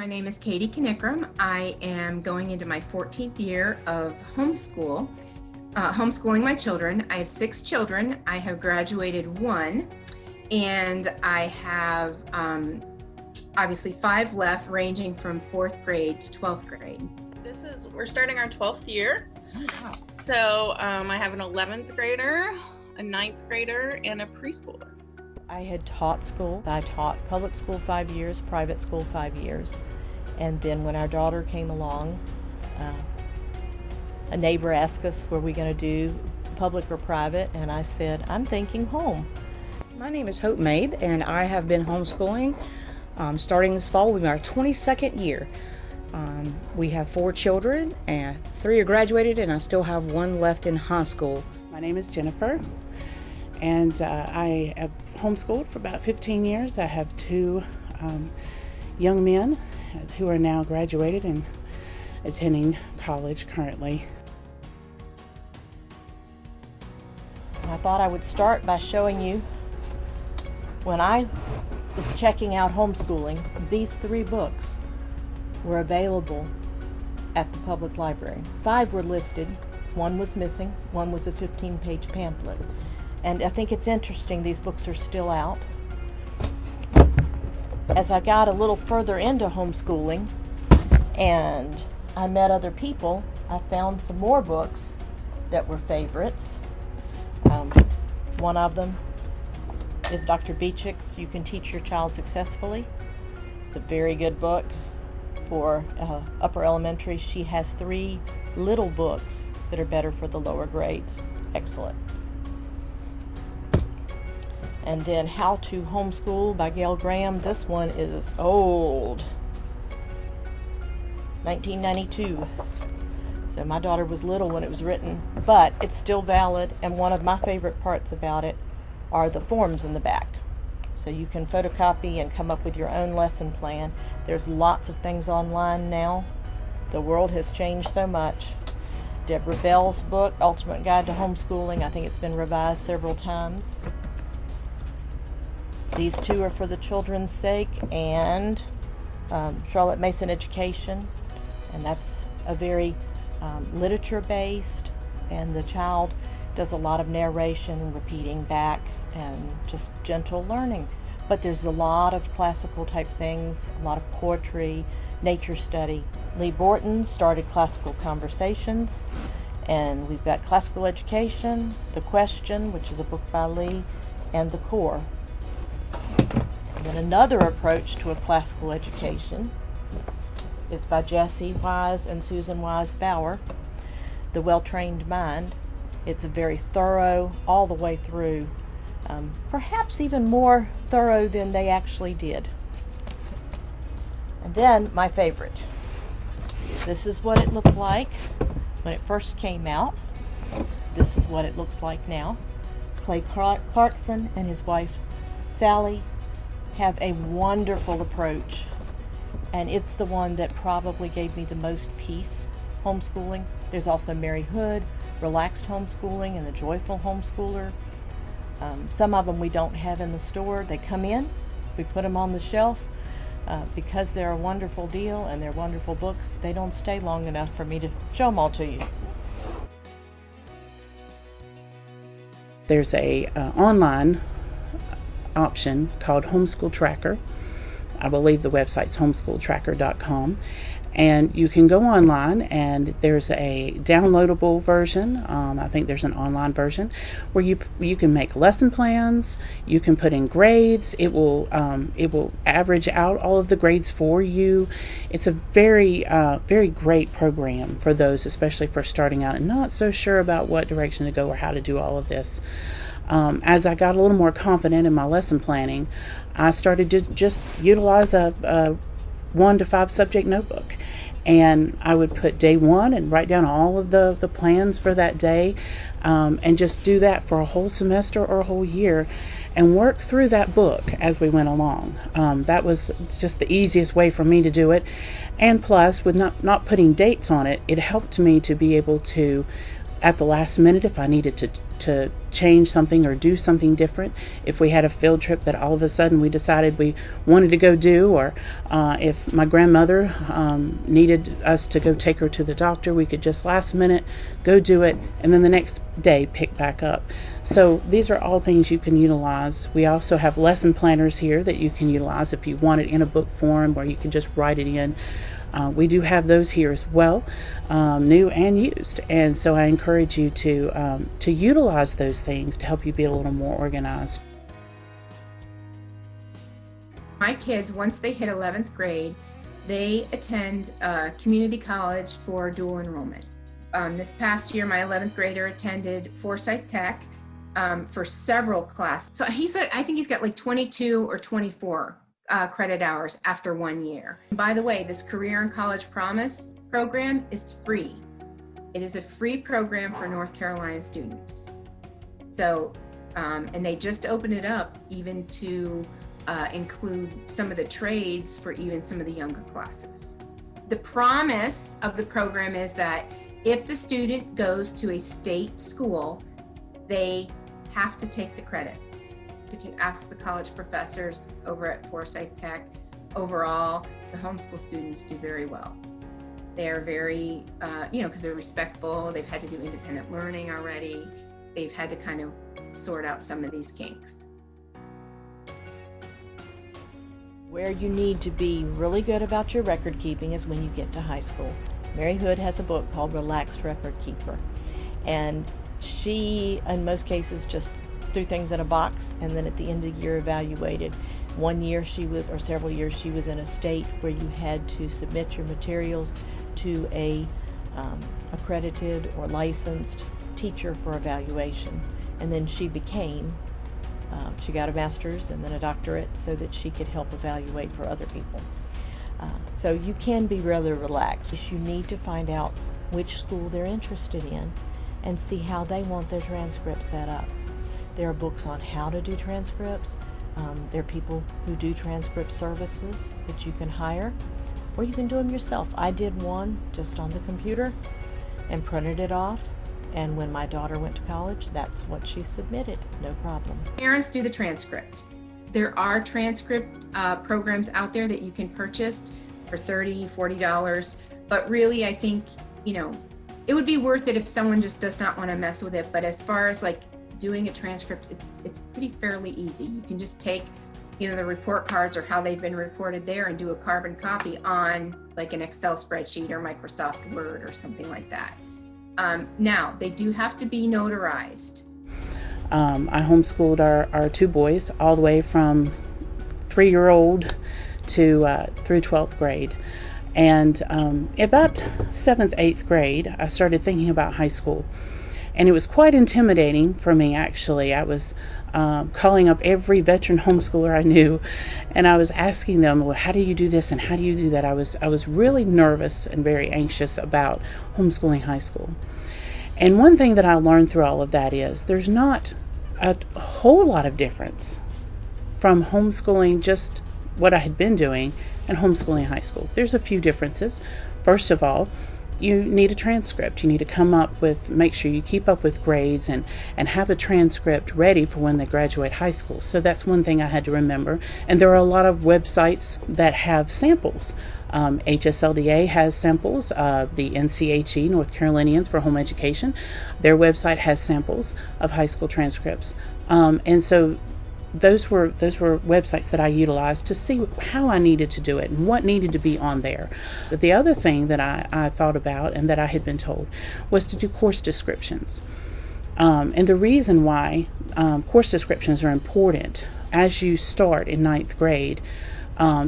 My name is Katie Knickrum. I am going into my 14th year of homeschooling my children. I have 6 children. I have graduated 1, and I have obviously 5 left, ranging from 4th grade to 12th grade. We're starting our 12th year. Oh, wow. So I have an 11th grader, a 9th grader, and a preschooler. I had taught school. I taught public school 5 years, private school 5 years. And then when our daughter came along, a neighbor asked us, were we going to do public or private? And I said, I'm thinking home. My name is Hope Mabe, and I have been homeschooling starting this fall. We'll be our 22nd year. We have 4 children, and 3 are graduated, and I still have 1 left in high school. My name is Jennifer, and I have homeschooled for about 15 years. I have 2 young men who are now graduated and attending college currently. I thought I would start by showing you when I was checking out homeschooling, these 3 books were available at the public library. 5 were listed, 1 was missing, 1 was a 15-page pamphlet. And I think it's interesting these books are still out. As I got a little further into homeschooling and I met other people, I found some more books that were favorites. One of them is Dr. Beachick's You Can Teach Your Child Successfully. It's a very good book for upper elementary. She has 3 little books that are better for the lower grades. Excellent. And then How to Homeschool by Gail Graham. This one is old, 1992. So my daughter was little when it was written, but it's still valid. And one of my favorite parts about it are the forms in the back. So you can photocopy and come up with your own lesson plan. There's lots of things online now. The world has changed so much. Deborah Bell's book, Ultimate Guide to Homeschooling, I think it's been revised several times. These 2 are for the children's sake, and Charlotte Mason Education, and that's a very literature-based, and the child does a lot of narration, repeating back, and just gentle learning. But there's a lot of classical type things, a lot of poetry, nature study. Lee Borton started Classical Conversations, and we've got Classical Education, The Question, which is a book by Lee, and The Core. And then another approach to a classical education is by Jessie Wise and Susan Wise Bauer, The Well-Trained Mind. It's very thorough all the way through, perhaps even more thorough than they actually did. And then my favorite. This is what it looked like when it first came out. This is what it looks like now. Clay Clarkson and his wife Sally have a wonderful approach, and it's the one that probably gave me the most peace homeschooling. There's also Mary Hood, Relaxed Homeschooling, and The Joyful Homeschooler. Some of them we don't have in the store. They come in, we put them on the shelf. Because they're a wonderful deal and they're wonderful books, they don't stay long enough for me to show them all to you. There's a online option called Homeschool Tracker. I believe the website's homeschooltracker.com, and you can go online and there's a downloadable version. I think there's an online version where you can make lesson plans, you can put in grades. It will average out all of the grades for you. It's a very very great program for those, especially for starting out and not so sure about what direction to go or how to do all of this. As I got a little more confident in my lesson planning, I started to just utilize a 1 to 5 subject notebook, and I would put day 1 and write down all of the plans for that day, and just do that for a whole semester or a whole year and work through that book as we went along. That was just the easiest way for me to do it, and plus with not putting dates on it, it helped me to be able to, at the last minute, if I needed to to change something or do something different. If we had a field trip that all of a sudden we decided we wanted to go do, or if my grandmother needed us to go take her to the doctor, we could just last minute go do it and then the next day pick back up. So these are all things you can utilize. We also have lesson planners here that you can utilize if you want it in a book form, or you can just write it in. We do have those here as well, new and used, and so I encourage you to utilize those things to help you be a little more organized. My kids, once they hit 11th grade, they attend community college for dual enrollment. This past year, my 11th grader attended Forsyth Tech for several classes. So I think he's got like 22 or 24 credit hours after 1 year. By the way, this Career and College Promise program is free. It is a free program for North Carolina students. So, and they just opened it up even to include some of the trades for even some of the younger classes. The promise of the program is that if the student goes to a state school, they have to take the credits. If you ask the college professors over at Forsyth Tech, overall, the homeschool students do very well. They're very, because they're respectful, they've had to do independent learning already, they've had to kind of sort out some of these kinks. Where you need to be really good about your record keeping is when you get to high school. Mary Hood has a book called Relaxed Record Keeper, and she, in most cases, just threw things in a box and then at the end of the year evaluated. 1 year or several years she was in a state where you had to submit your materials to a accredited or licensed teacher for evaluation, and then she got a master's and then a doctorate so that she could help evaluate for other people. So you can be rather relaxed. You need to find out which school they're interested in and see how they want their transcript set up. There are books on how to do transcripts. There are people who do transcript services that you can hire, or you can do them yourself. I did one just on the computer and printed it off, and when my daughter went to college, that's what she submitted, no problem. Parents do the transcript. There are transcript programs out there that you can purchase for $30, $40, but really I think, it would be worth it if someone just does not want to mess with it. But as far as like doing a transcript, it's pretty fairly easy. You can just take, the report cards or how they've been reported there and do a carbon copy on like an Excel spreadsheet or Microsoft Word or something like that. Now, they do have to be notarized. I homeschooled our two boys all the way from 3-year-old to through 12th grade. And about 7th, 8th grade, I started thinking about high school. And it was quite intimidating for me, actually. I was calling up every veteran homeschooler I knew, and I was asking them, well, how do you do this and how do you do that? I was really nervous and very anxious about homeschooling high school. And one thing that I learned through all of that is there's not a whole lot of difference from homeschooling just what I had been doing and homeschooling high school. There's a few differences. First of all, you need a transcript. You need to make sure you keep up with grades and have a transcript ready for when they graduate high school. So that's one thing I had to remember. And there are a lot of websites that have samples. HSLDA has samples. The NCHE, North Carolinians for Home Education, their website has samples of high school transcripts. And so those were websites that I utilized to see how I needed to do it and what needed to be on there. But the other thing that I thought about and that I had been told was to do course descriptions. And the reason why course descriptions are important as you start in 9th grade,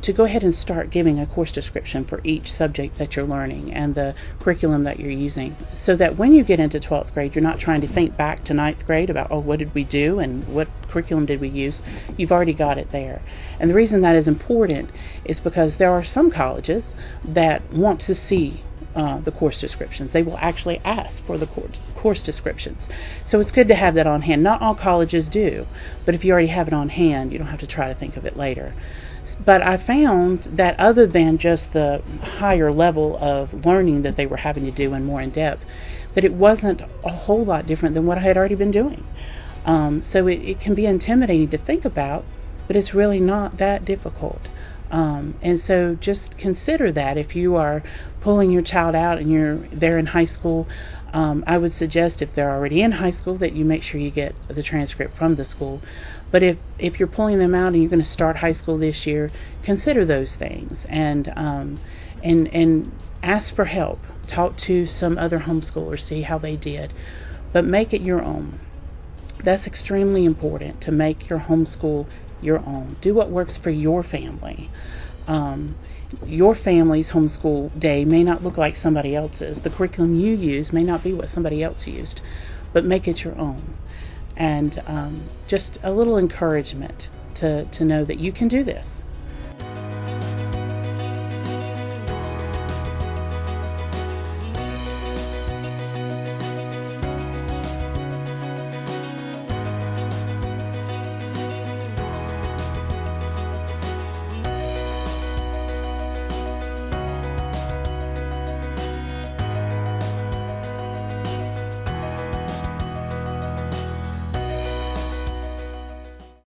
to go ahead and start giving a course description for each subject that you're learning and the curriculum that you're using, so that when you get into 12th grade, you're not trying to think back to 9th grade about, what did we do and what curriculum did we use? You've already got it there. And the reason that is important is because there are some colleges that want to see the course descriptions. They will actually ask for the course descriptions. So it's good to have that on hand. Not all colleges do, but if you already have it on hand, you don't have to try to think of it later. But I found that other than just the higher level of learning that they were having to do and more in depth, that it wasn't a whole lot different than what I had already been doing. So it can be intimidating to think about, but it's really not that difficult. And so just consider that if you are pulling your child out and they're in high school. I would suggest, if they're already in high school, that you make sure you get the transcript from the school. But if you're pulling them out and you're going to start high school this year, consider those things and ask for help. Talk to some other homeschoolers, see how they did, but make it your own. That's extremely important, to make your homeschool your own. Do what works for your family. Your family's homeschool day may not look like somebody else's. The curriculum you use may not be what somebody else used, but make it your own. And just a little encouragement to know that you can do this.